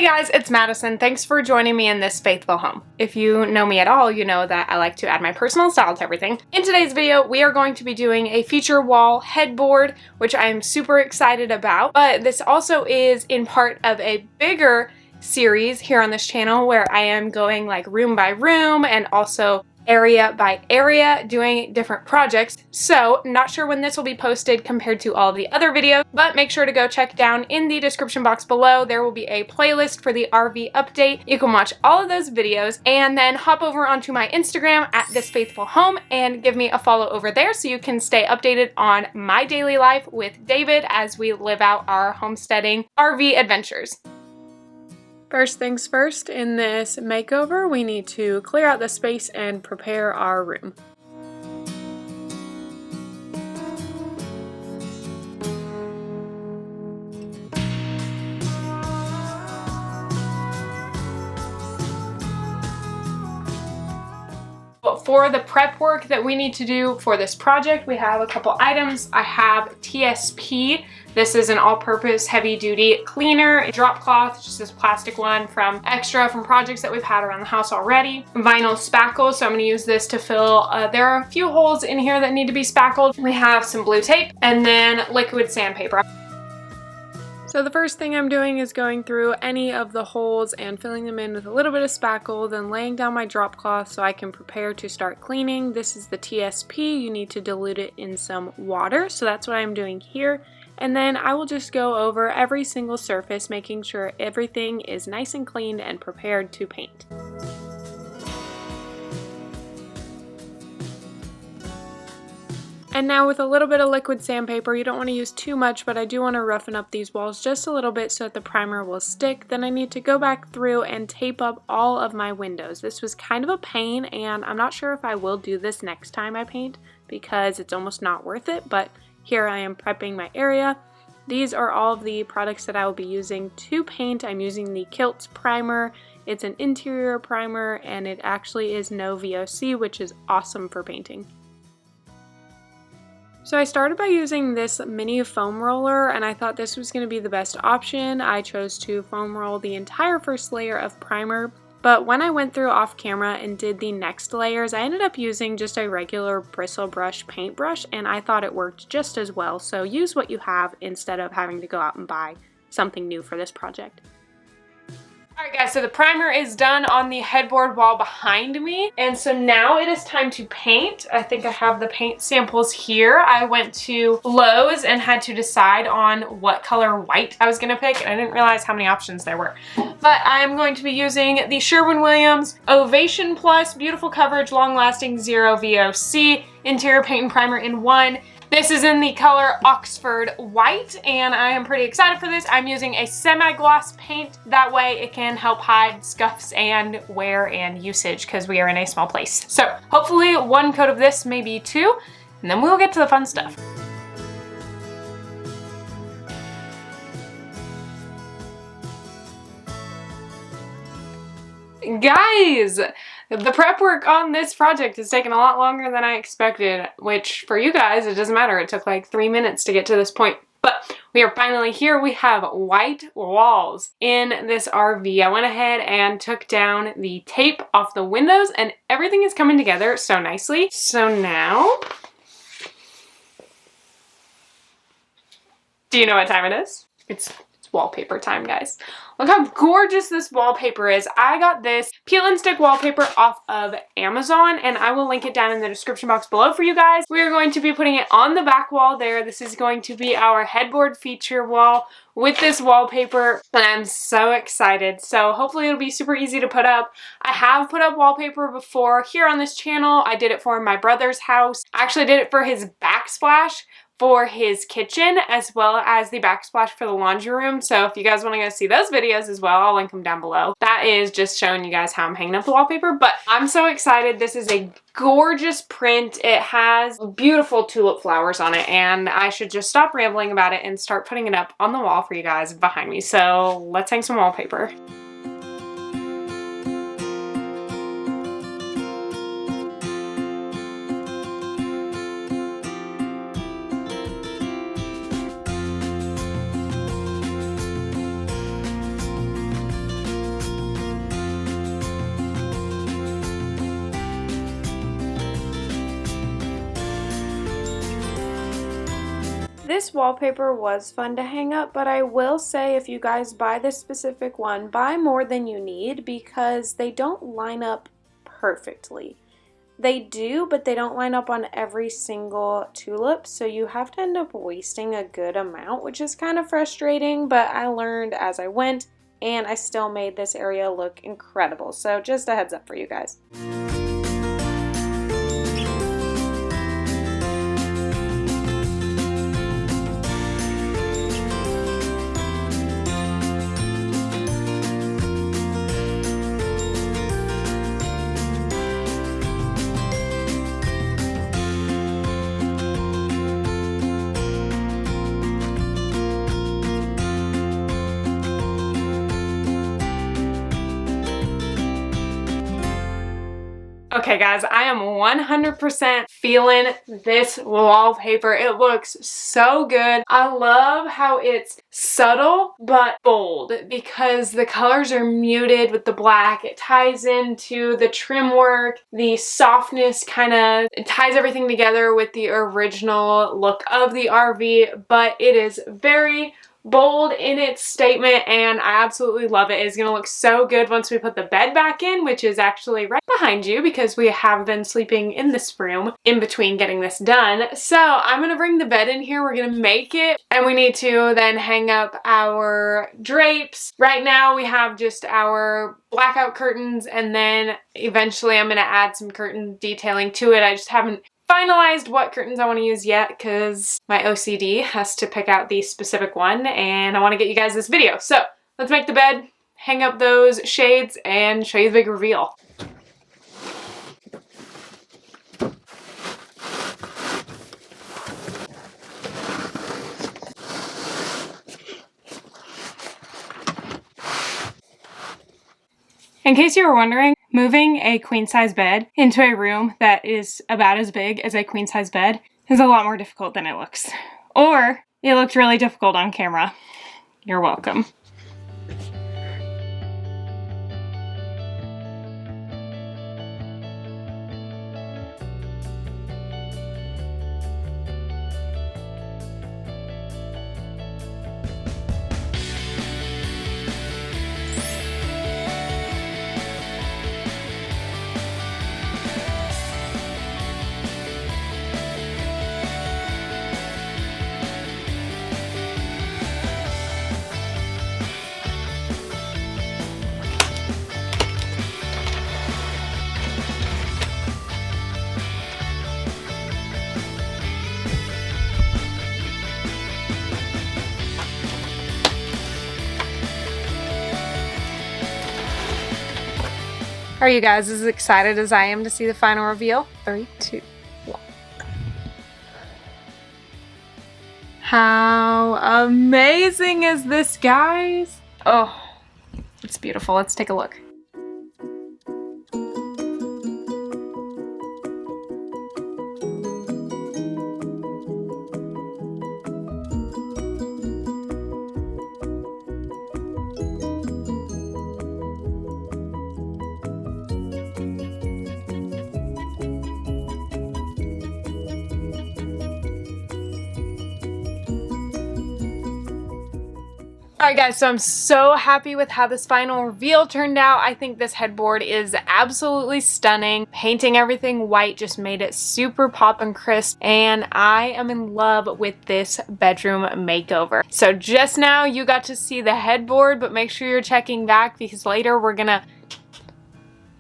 Hey guys, it's Madison. Thanks for joining me in this faithful home. If you know me at all, you know that I like to add my personal style to everything. In today's video, we are going to be doing a feature wall headboard, which I'm super excited about. But this also is in part of a bigger series here on this channel where I am going like room by room and also area by area doing different projects. So not sure when this will be posted compared to all of the other videos, but make sure to go check down in the description box below. There will be a playlist for the RV update. You can watch all of those videos and then hop over onto my Instagram at @thisfaithfulhome and give me a follow over there so you can stay updated on my daily life with David as we live out our homesteading RV adventures. First things first, in this makeover, we need to clear out the space and prepare our room. But for the prep work that we need to do for this project, we have a couple items. I have TSP. This is an all-purpose heavy-duty cleaner, a drop cloth, just this plastic one from projects that we've had around the house already. Vinyl spackle, so I'm gonna use this to fill, there are a few holes in here that need to be spackled. We have some blue tape and then liquid sandpaper. So the first thing I'm doing is going through any of the holes and filling them in with a little bit of spackle, then laying down my drop cloth so I can prepare to start cleaning. This is the TSP. You need to dilute it in some water, so that's what I'm doing here. And then I will just go over every single surface, making sure everything is nice and cleaned and prepared to paint. And now with a little bit of liquid sandpaper, you don't want to use too much, but I do want to roughen up these walls just a little bit so that the primer will stick. Then I need to go back through and tape up all of my windows. This was kind of a pain, and I'm not sure if I will do this next time I paint because it's almost not worth it, but here I am prepping my area. These are all of the products that I will be using to paint. I'm using the 𝐘𝐞 primer. It's an interior primer, and it actually is no VOC, which is awesome for painting. So I started by using this mini foam roller, and I thought this was going to be the best option. I chose to foam roll the entire first layer of primer, but when I went through off camera and did the next layers, I ended up using just a regular bristle brush paintbrush, and I thought it worked just as well. So use what you have instead of having to go out and buy something new for this project. Alright guys, so the primer is done on the headboard wall behind me, and so now it is time to paint. I think I have the paint samples here. I went to Lowe's and had to decide on what color white I was going to pick, and I didn't realize how many options there were. But I'm going to be using the Sherwin-Williams Ovation Plus Beautiful Coverage Long Lasting Zero VOC Interior Paint and Primer in 1. This is in the color Oxford White, and I am pretty excited for this. I'm using a semi-gloss paint. That way it can help hide scuffs and wear and usage because we are in a small place. So hopefully one coat of this, maybe two, and then we'll get to the fun stuff. Guys! The prep work on this project has taken a lot longer than I expected, which for you guys, it doesn't matter. It took like 3 minutes to get to this point. But we are finally here. We have white walls in this RV. I went ahead and took down the tape off the windows, and everything is coming together so nicely. So now, do you know what time it is? It's wallpaper time, guys. Look how gorgeous this wallpaper is. I got this peel and stick wallpaper off of Amazon, and I will link it down in the description box below for you guys. We are going to be putting it on the back wall there. This is going to be our headboard feature wall with this wallpaper, and I'm so excited. So hopefully it'll be super easy to put up. I have put up wallpaper before here on this channel. I did it for my brother's house. I actually did it for his backsplash for his kitchen, as well as the backsplash for the laundry room. So if you guys want to go see those videos as well, I'll link them down below. That is just showing you guys how I'm hanging up the wallpaper, but I'm so excited. This is a gorgeous print. It has beautiful tulip flowers on it, and I should just stop rambling about it and start putting it up on the wall for you guys behind me. So let's hang some wallpaper. this wallpaper was fun to hang up, but I will say if you guys buy this specific one, buy more than you need because they don't line up perfectly. They do, but they don't line up on every single tulip, so you have to end up wasting a good amount, which is kind of frustrating, but I learned as I went, and I still made this area look incredible. So just a heads up for you guys. Okay guys, I am 100% feeling this wallpaper. It looks so good. I love how it's subtle but bold because the colors are muted with the black. It ties into the trim work, the softness it ties everything together with the original look of the RV, but it is very bold in its statement and I absolutely love it. It's going to look so good once we put the bed back in, which is actually right behind you because we have been sleeping in this room in between getting this done. So I'm going to bring the bed in here. We're going to make it and we need to then hang up our drapes. Right now we have just our blackout curtains and then eventually I'm going to add some curtain detailing to it. I just haven't finalized what curtains I want to use yet because my OCD has to pick out the specific one and I want to get you guys this video. So let's make the bed, hang up those shades, and show you the big reveal. In case you were wondering, moving a queen-size bed into a room that is about as big as a queen-size bed is a lot more difficult than it looks. Or it looked really difficult on camera. You're welcome. Are you guys as excited as I am to see the final reveal? 3, 2, 1. How amazing is this, guys? Oh, it's beautiful. Let's take a look. Alright guys, so I'm so happy with how this final reveal turned out. I think this headboard is absolutely stunning. Painting everything white just made it super pop and crisp, and I am in love with this bedroom makeover. So just now you got to see the headboard, but make sure you're checking back because later we're gonna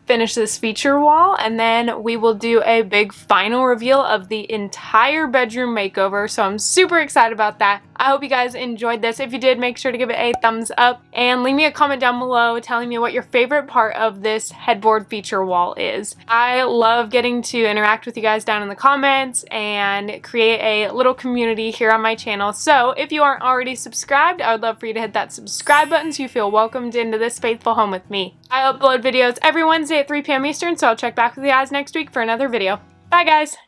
finish this feature wall and then we will do a big final reveal of the entire bedroom makeover. So I'm super excited about that. I hope you guys enjoyed this. If you did, make sure to give it a thumbs up and leave me a comment down below telling me what your favorite part of this headboard feature wall is. I love getting to interact with you guys down in the comments and create a little community here on my channel. So if you aren't already subscribed, I would love for you to hit that subscribe button so you feel welcomed into this faithful home with me. I upload videos every Wednesday at 3 p.m. Eastern, so I'll check back with you guys next week for another video. Bye guys!